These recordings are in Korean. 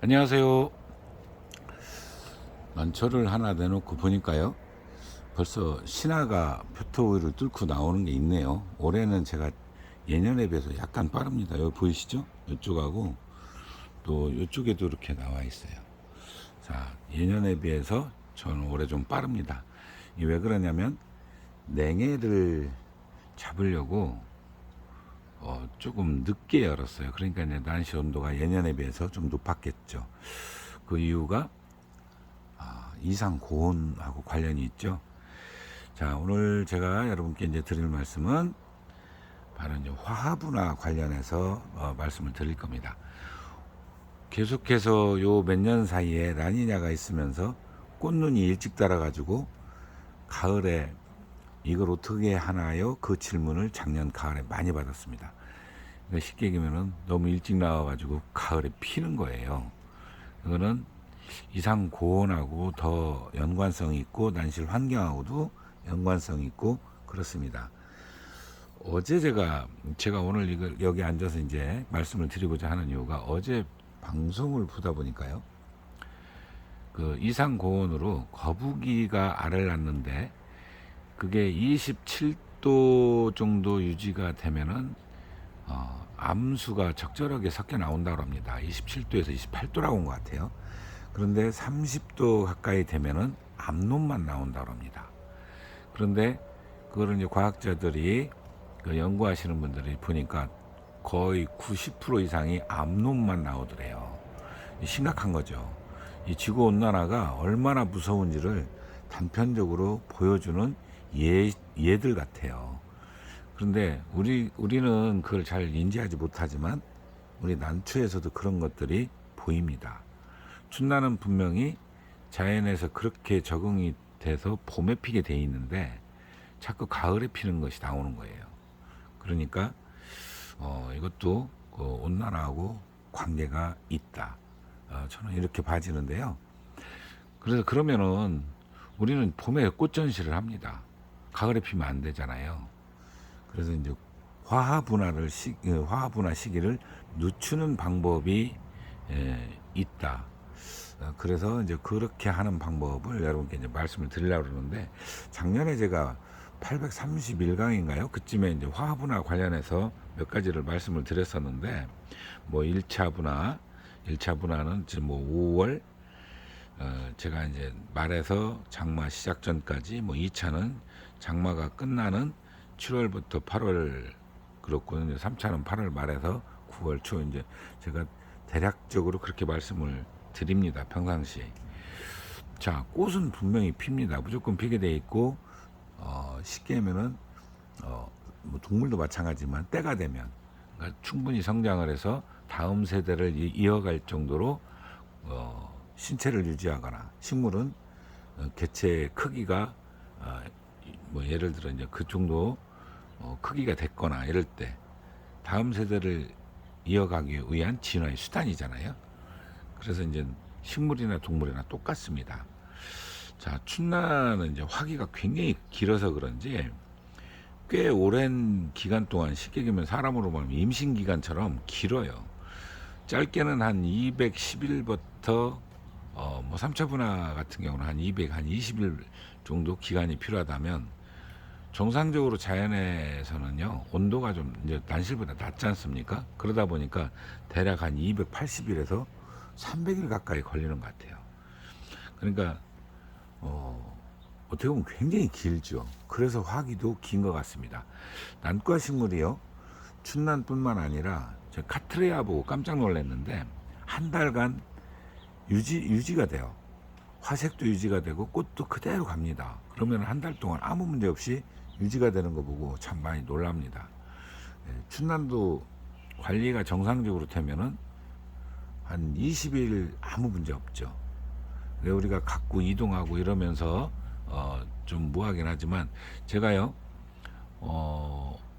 안녕하세요. 난초를 하나 내놓고 보니까요, 벌써 신화가 표토위를 뚫고 나오는 게 있네요. 올해는 제가 예년에 비해서 약간 빠릅니다. 여기 보이시죠? 이쪽하고 또 이쪽에도 이렇게 나와 있어요. 자, 예년에 비해서 저는 올해 좀 빠릅니다. 이 왜 그러냐면 냉해를 잡으려고 조금 늦게 열었어요. 그러니까 이제 난시 온도가 예년에 비해서 좀 높았겠죠. 그 이유가 이상 고온하고 관련이 있죠. 자, 오늘 제가 여러분께 이제 드릴 말씀은 바로 이제 화합이나 관련해서 말씀을 드릴 겁니다. 계속해서 요 몇 년 사이에 라니냐가 있으면서 꽃눈이 일찍 달아가지고 가을에 이걸 어떻게 하나요? 그 질문을 작년 가을에 많이 받았습니다. 그러니까 쉽게 얘기하면 너무 일찍 나와가지고 가을에 피는 거예요. 이거는 이상 고온하고 더 연관성이 있고 난실 환경하고도 연관성이 있고 그렇습니다. 어제 제가 오늘 이걸 여기 앉아서 이제 말씀을 드리고자 하는 이유가 어제 방송을 보다 보니까요. 그 이상 고온으로 거북이가 알을 낳는데 그게 27도 정도 유지가 되면은 암수가 적절하게 섞여 나온다고 합니다. 27도에서 28도라고 온 것 같아요. 그런데 30도 가까이 되면은 암놈만 나온다고 합니다. 그런데 그거를 이제 과학자들이 그 연구하시는 분들이 보니까 거의 90% 이상이 암놈만 나오더래요. 심각한 거죠. 이 지구 온난화가 얼마나 무서운지를 단편적으로 보여주는 예들 같아요. 그런데 우리는 그걸 잘 인지하지 못하지만 우리 난초에서도 그런 것들이 보입니다. 춘나는 분명히 자연에서 그렇게 적응이 돼서 봄에 피게 돼 있는데 자꾸 가을에 피는 것이 나오는 거예요. 그러니까 이것도 그 온난화하고 관계가 있다. 저는 이렇게 봐지는데요. 그래서 그러면은 우리는 봄에 꽃 전시를 합니다. 가을에 피면 안 되잖아요. 그래서 이제 화합분화 시기를 늦추는 방법이 있다. 그래서 이제 그렇게 하는 방법을 여러분께 이제 말씀을 드리려고 그러는데 작년에 제가 831강인가요? 그쯤에 이제 화합분화 관련해서 몇 가지를 말씀을 드렸었는데 뭐 1차 분화는 지금 뭐 5월 제가 이제 말해서 장마 시작 전까지 뭐 2차는 장마가 끝나는 7월부터 8월 그렇고 이제 3차는 8월 말에서 9월 초 이제 제가 대략적으로 그렇게 말씀을 드립니다. 평상시에. 자, 꽃은 분명히 핍니다. 무조건 피게 돼 있고 쉽게 하면은 뭐 동물도 마찬가지지만 때가 되면 그러니까 충분히 성장을 해서 다음 세대를 이어갈 정도로 신체를 유지하거나 식물은 개체 크기가 뭐 예를 들어 이제 그 정도 크기가 됐거나 이럴 때 다음 세대를 이어가기 위한 진화의 수단이잖아요. 그래서 이제 식물이나 동물이나 똑같습니다. 자, 춘나는 이제 화기가 굉장히 길어서 그런지 꽤 오랜 기간 동안 쉽게 얘기하면 사람으로 말하면 임신 기간처럼 길어요. 짧게는 한 210일부터 뭐 3차 분화 같은 경우는 한 20일 정도 기간이 필요하다면 정상적으로 자연에서는요 온도가 좀 이제 난실보다 낮지 않습니까? 그러다 보니까 대략 한 280일에서 300일 가까이 걸리는 것 같아요. 그러니까 어떻게 보면 굉장히 길죠. 그래서 화기도 긴 것 같습니다. 난과 식물이요 춘난뿐만 아니라 제가 카트레아 보고 깜짝 놀랐는데 한 달간 유지가 돼요. 화색도 유지가 되고 꽃도 그대로 갑니다. 그러면 한 달 동안 아무 문제 없이 유지가 되는 거 보고 참 많이 놀랍니다. 춘난도 관리가 정상적으로 되면은 한 20일 아무 문제 없죠. 우리가 갖고 이동하고 이러면서 좀 무하긴 하지만 제가요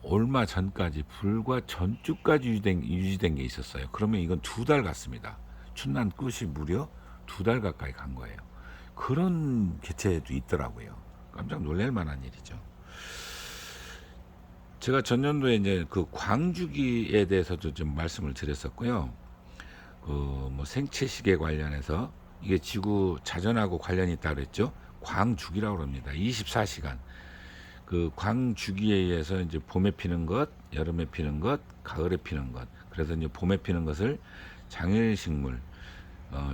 얼마 전까지 불과 전주까지 유지된 게 있었어요. 그러면 이건 2달 갔습니다. 춘난 끝이 무려 2달 가까이 간 거예요. 그런 개체도 있더라고요. 깜짝 놀랄 만한 일이죠. 제가 전년도에 이제 그 광주기에 대해서도 좀 말씀을 드렸었고요. 뭐 생체 시계 관련해서 이게 지구 자전하고 관련이 있다 그랬죠. 광주기라고 합니다. 24시간. 그 광주기에 의해서 이제 봄에 피는 것, 여름에 피는 것, 가을에 피는 것. 그래서 이제 봄에 피는 것을 장일식물.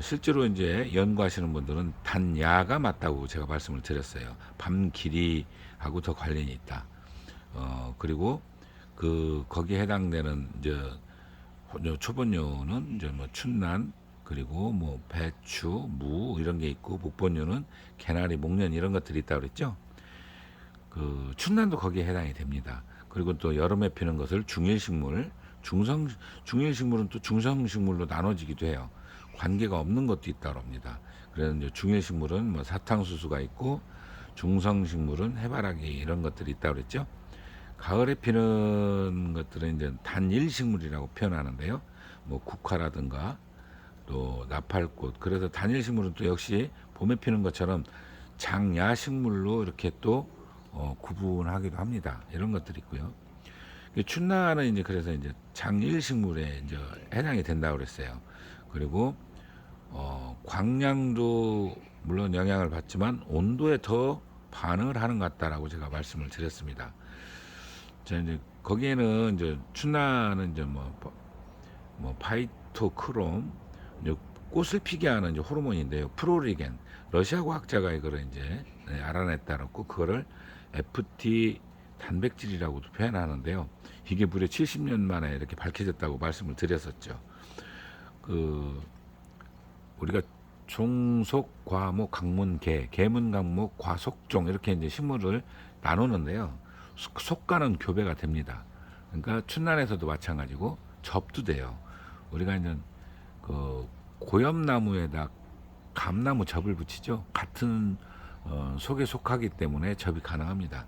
실제로 이제 연구하시는 분들은 단야가 맞다고 제가 말씀을 드렸어요. 밤 길이하고 더 관련이 있다. 그리고 거기에 해당되는 이제 초본류는 이제 뭐 춘난, 그리고 뭐 배추, 무 이런 게 있고, 목본류는 개나리, 목련 이런 것들이 있다고 그랬죠. 춘난도 거기에 해당이 됩니다. 그리고 또 여름에 피는 것을 중일식물, 중일식물은 또 중성식물로 나눠지기도 해요. 관계가 없는 것도 있다고 합니다. 그래서 이제 중일식물은 뭐 사탕수수가 있고, 중성식물은 해바라기 이런 것들이 있다고 그랬죠. 가을에 피는 것들은 이제 단일식물이라고 표현하는데요. 뭐 국화라든가 또 나팔꽃. 그래서 단일식물은 또 역시 봄에 피는 것처럼 장야식물로 이렇게 또 구분하기도 합니다. 이런 것들이 있고요. 춘나는 이제 그래서 이제 장일식물에 이제 해당이 된다고 그랬어요. 그리고 광량도 물론 영향을 받지만 온도에 더 반응을 하는 것 같다라고 제가 말씀을 드렸습니다. 자, 이제 거기에는 이제 춘나는 이제 뭐 파이토크롬, 이제 꽃을 피게 하는 이제 호르몬인데요. 프로리겐. 러시아 과학자가 이거를 이제 알아냈다고, 그거를 FT 단백질이라고도 표현하는데요. 이게 무려 70년 만에 이렇게 밝혀졌다고 말씀을 드렸었죠. 우리가 종속, 과목, 강문, 계문, 강목, 과속종 이렇게 이제 식물을 나누는데요. 속과는 교배가 됩니다. 그러니까 춘난에서도 마찬가지고 접도 돼요. 우리가 이제 고엽나무에다 감나무 접을 붙이죠. 같은 속에 속하기 때문에 접이 가능합니다.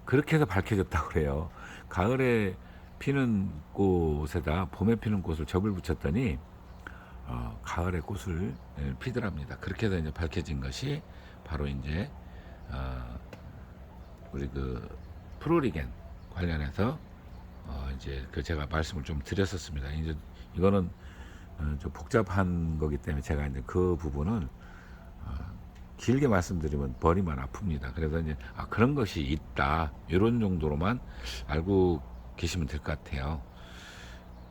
그렇게 해서 밝혀졌다고 그래요. 가을에 피는 꽃에다 봄에 피는 꽃을 접을 붙였더니 가을에 꽃을 피더랍니다. 그렇게 해서 이제 밝혀진 것이 바로 이제 우리 프로리겐 관련해서 이제 제가 말씀을 좀 드렸었습니다. 이제 이거는 좀 복잡한 거기 때문에 제가 이제 그 부분은 길게 말씀드리면 머리만 아픕니다. 그래서 이제 그런 것이 있다, 이런 정도로만 알고 계시면 될 것 같아요.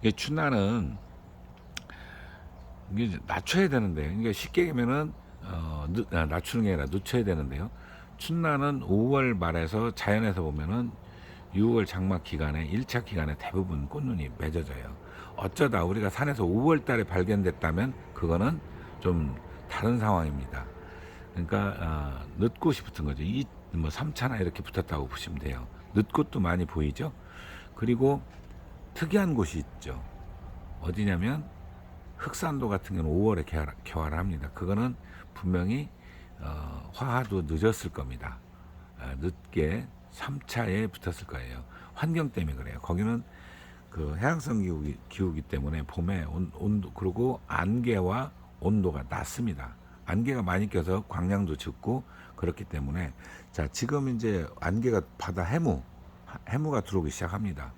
이게 춘나는 이게 낮춰야 되는데, 그러니까 쉽게 얘기하면은 낮추는 게 아니라 늦춰야 되는데요. 춘나는 5월 말에서 자연에서 보면은 6월 장마 기간에 1차 기간에 대부분 꽃눈이 맺어져요. 어쩌다 우리가 산에서 5월 달에 발견됐다면 그거는 좀 다른 상황입니다. 그러니까 늦꽃이 붙은 거죠. 뭐 3차나 이렇게 붙었다고 보시면 돼요. 늦꽃도 많이 보이죠. 그리고 특이한 곳이 있죠. 어디냐면 흑산도 같은 경우는 5월에 개화를 합니다. 그거는 분명히 화하도 늦었을 겁니다. 늦게 3차에 붙었을 거예요. 환경 때문에 그래요. 거기는 해양성 기후기 때문에 봄에 온도, 그리고 안개와 온도가 낮습니다. 안개가 많이 껴서 광량도 적고 그렇기 때문에, 자, 지금 이제 안개가 바다 해무가 들어오기 시작합니다.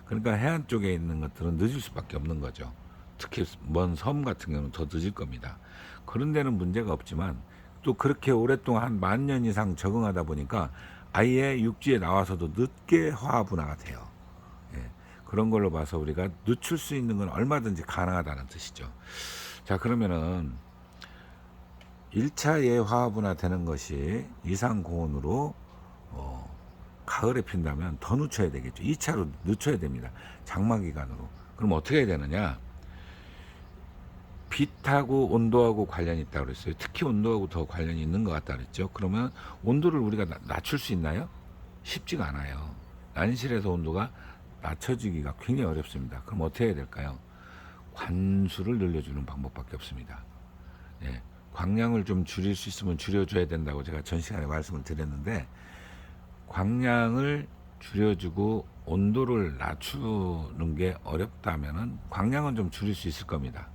그러니까 해안 쪽에 있는 것들은 늦을 수밖에 없는 거죠. 특히 먼 섬 같은 경우는 더 늦을 겁니다. 그런 데는 문제가 없지만 또 그렇게 오랫동안 한 10,000년 이상 적응하다 보니까 아예 육지에 나와서도 늦게 화분화가 돼요. 예, 그런 걸로 봐서 우리가 늦출 수 있는 건 얼마든지 가능하다는 뜻이죠. 자, 그러면은 1차 예화분화 되는 것이 이상고온으로 가을에 핀다면 더 늦춰야 되겠죠. 2차로 늦춰야 됩니다. 장마기간으로. 그럼 어떻게 해야 되느냐? 빛하고 온도하고 관련이 있다고 그랬어요. 특히 온도하고 더 관련이 있는 것 같다 그랬죠. 그러면 온도를 우리가 낮출 수 있나요? 쉽지가 않아요. 난실에서 온도가 낮춰지기가 굉장히 어렵습니다. 그럼 어떻게 해야 될까요? 관수를 늘려주는 방법밖에 없습니다. 예, 광량을 좀 줄일 수 있으면 줄여줘야 된다고 제가 전 시간에 말씀을 드렸는데, 광량을 줄여주고 온도를 낮추는 게 어렵다면은 광량은 좀 줄일 수 있을 겁니다.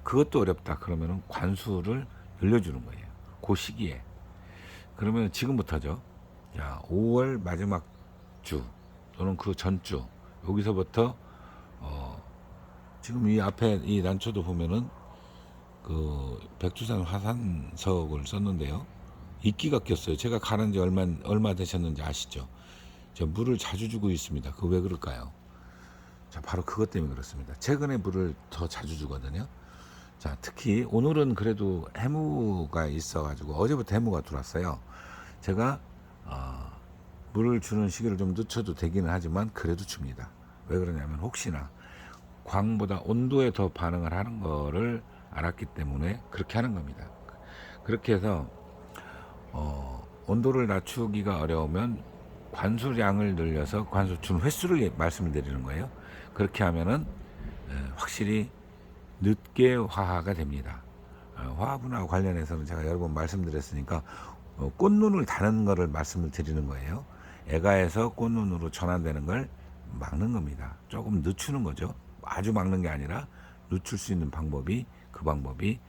그것도 어렵다 그러면은 관수를 늘려주는 거예요. 그 시기에. 그러면 지금부터죠. 자, 5월 마지막 주 또는 그 전주, 여기서부터 지금 이 앞에 이 난초도 보면은 그 백두산 화산석을 썼는데요. 이끼가 꼈어요. 제가 가른 지 얼마 되셨는지 아시죠? 제가 물을 자주 주고 있습니다. 그 왜 그럴까요? 자, 바로 그것 때문에 그렇습니다. 최근에 물을 더 자주 주거든요. 자, 특히 오늘은 그래도 해무가 있어가지고 어제부터 해무가 들어왔어요. 제가 물을 주는 시기를 좀 늦춰도 되기는 하지만 그래도 줍니다. 왜 그러냐면 혹시나 광보다 온도에 더 반응을 하는 거를 알았기 때문에 그렇게 하는 겁니다. 그렇게 해서 온도를 낮추기가 어려우면 관수량을 늘려서 관수 준 횟수를 말씀을 드리는 거예요. 그렇게 하면은 확실히 늦게 화하가 됩니다. 화분하고 관련해서는 제가 여러 번 말씀드렸으니까 꽃눈을 다는 거를 말씀을 드리는 거예요. 애가에서 꽃눈으로 전환되는 걸 막는 겁니다. 조금 늦추는 거죠. 아주 막는 게 아니라 늦출 수 있는 방법이 그 방법이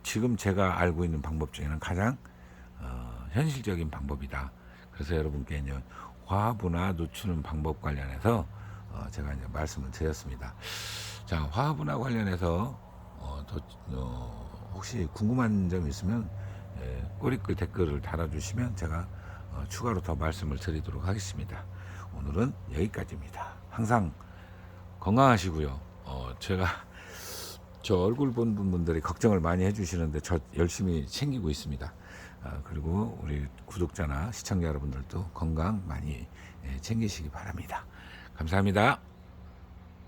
지금 제가 알고 있는 방법 중에는 가장 현실적인 방법이다. 그래서 여러분께 이제 화분화 늦추는 방법 관련해서 제가 이제 말씀을 드렸습니다. 자, 화분화 관련해서 혹시 궁금한 점 있으면 꼬리글 댓글을 달아주시면 제가 추가로 더 말씀을 드리도록 하겠습니다. 오늘은 여기까지입니다. 항상 건강하시고요. 제가 저 얼굴 본 분들이 걱정을 많이 해주시는데 저 열심히 챙기고 있습니다. 그리고 우리 구독자나 시청자 여러분들도 건강 많이 챙기시기 바랍니다. 감사합니다.